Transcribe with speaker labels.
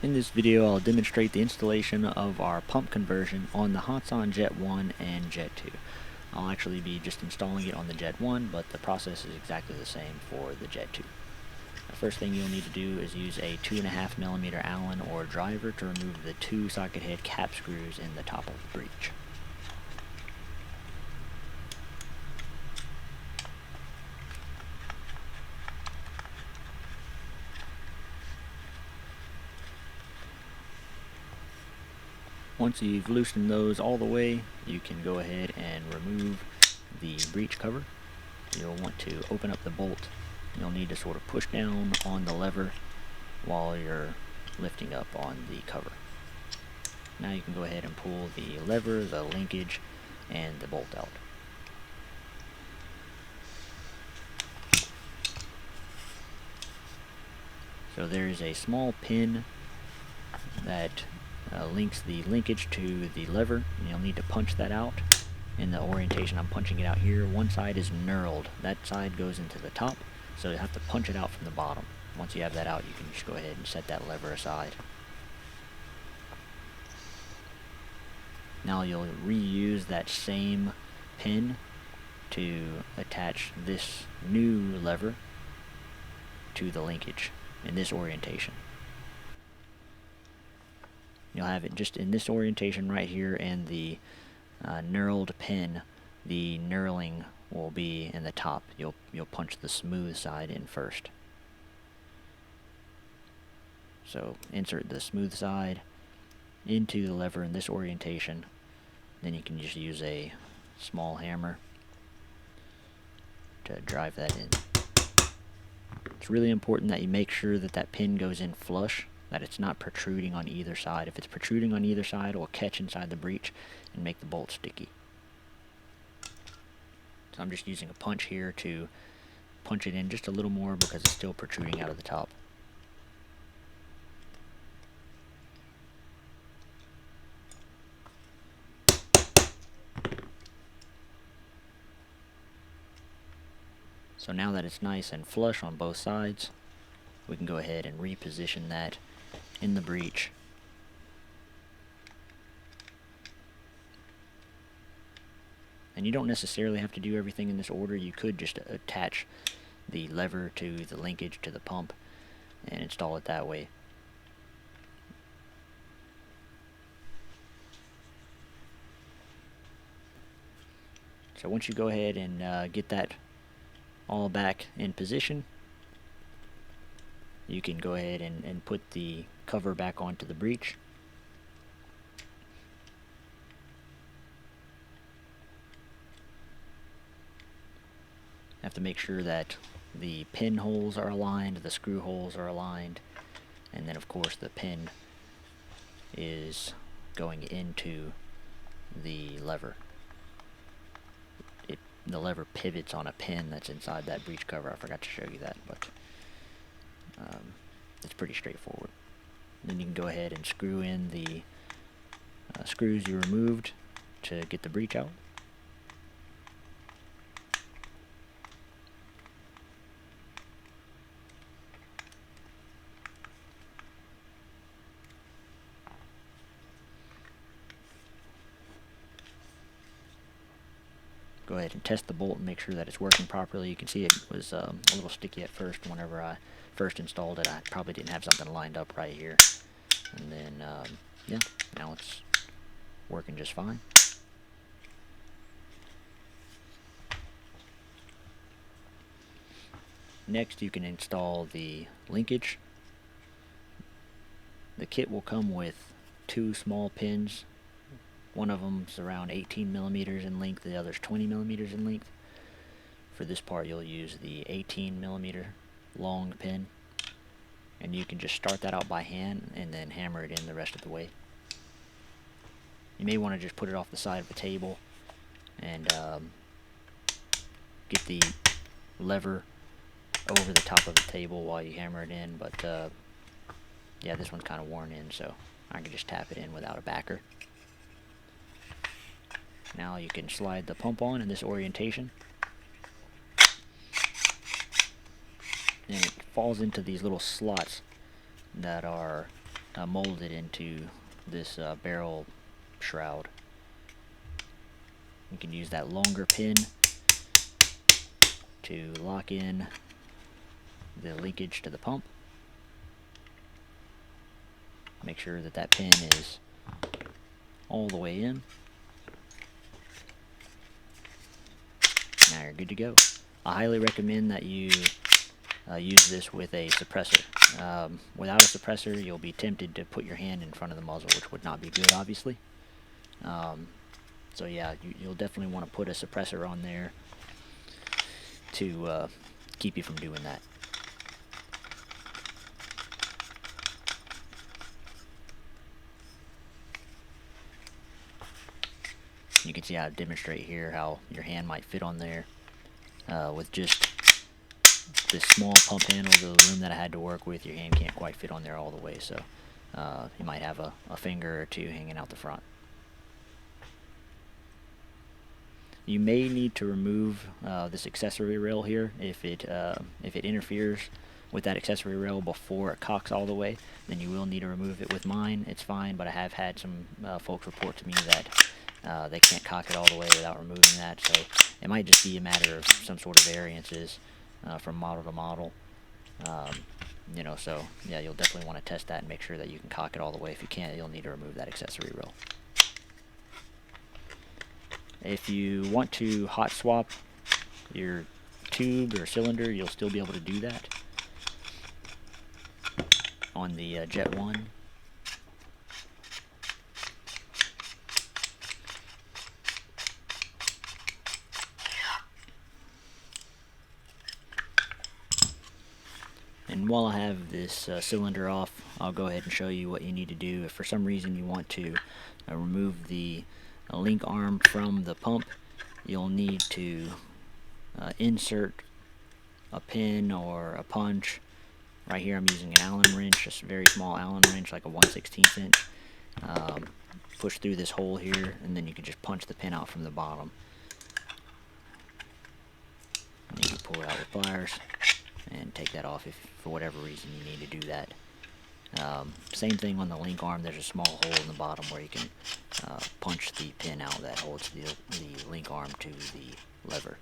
Speaker 1: In this video, I'll demonstrate the installation of our pump conversion on the Hatsan Jet 1 and Jet 2. I'll actually be just installing it on the Jet 1, but the process is exactly the same for the Jet 2. The first thing you'll need to do is use a 2.5mm Allen or driver to remove the two socket head cap screws in the top of the breech. Once you've loosened those all the way, you can go ahead and remove the breech cover. You'll want to open up the bolt. You'll need to sort of push down on the lever while you're lifting up on the cover. Now you can go ahead and pull the lever, the linkage, and the bolt out. So there is a small pin that links the linkage to the lever, and you'll need to punch that out. In the orientation I'm punching it out here, one side is knurled. That side goes into the top, so you have to punch it out from the bottom. Once you have that out, you can just go ahead and set that lever aside. Now you'll reuse that same pin to attach this new lever to the linkage in this orientation. You'll have it just in this orientation right here, and the knurled pin, the knurling will be in the top. You'll punch the smooth side in first. So insert the smooth side into the lever in this orientation. Then you can just use a small hammer to drive that in. It's really important that you make sure that that pin goes in flush, that it's not protruding on either side. If it's protruding on either side, it will catch inside the breech and make the bolt sticky. So I'm just using a punch here to punch it in just a little more because it's still protruding out of the top. So now that it's nice and flush on both sides, we can go ahead and reposition that in the breech. And you don't necessarily have to do everything in this order. You could just attach the lever to the linkage to the pump and install it that way. So once you go ahead and get that all back in position, you can go ahead and put the cover back onto the breech. Have to make sure that the pin holes are aligned, the screw holes are aligned, and then of course the pin is going into the lever. The lever pivots on a pin that's inside that breech cover. I forgot to show you that, but it's pretty straightforward. Then you can go ahead and screw in the screws you removed to get the breech out. Go ahead and test the bolt and make sure that it's working properly. You can see it was a little sticky at first whenever I first installed it. I probably didn't have something lined up right here. And then, yeah, now it's working just fine. Next, you can install the linkage. The kit will come with two small pins. One of them's around 18mm in length, the other's 20mm in length. For this part you'll use the 18mm long pin, and you can just start that out by hand and then hammer it in the rest of the way. You may want to just put it off the side of the table and get the lever over the top of the table while you hammer it in, but yeah, this one's kind of worn in, so I can just tap it in without a backer. Now you can slide the pump on in this orientation, and it falls into these little slots that are molded into this barrel shroud. You can use that longer pin to lock in the linkage to the pump. Make sure that that pin is all the way in. Now you're good to go. I highly recommend that you use this with a suppressor. Without a suppressor, you'll be tempted to put your hand in front of the muzzle, which would not be good, obviously. So yeah, you'll definitely want to put a suppressor on there to keep you from doing that. You can see how I demonstrate here how your hand might fit on there. With just this small pump handle, the room that I had to work with, your hand can't quite fit on there all the way, so you might have a finger or two hanging out the front. You may need to remove this accessory rail here if it interferes with that accessory rail before it cocks all the way. Then you will need to remove it. With mine, it's fine, but I have had some folks report to me that they can't cock it all the way without removing that. So it might just be a matter of some sort of variances from model to model. You know, so yeah, you'll definitely want to test that and make sure that you can cock it all the way. If you can't, you'll need to remove that accessory rail. If you want to hot swap your tube or cylinder, you'll still be able to do that on the Jet 1. And while I have this cylinder off, I'll go ahead and show you what you need to do. If for some reason you want to remove the link arm from the pump, you'll need to insert a pin or a punch. Right here I'm using an Allen wrench, just a very small Allen wrench, like a 1/16 inch. Push through this hole here, and then you can just punch the pin out from the bottom. And you can pull it out with pliers and take that off if for whatever reason you need to do that. Same thing on the link arm. There's a small hole in the bottom where you can punch the pin out that holds the link arm to the lever.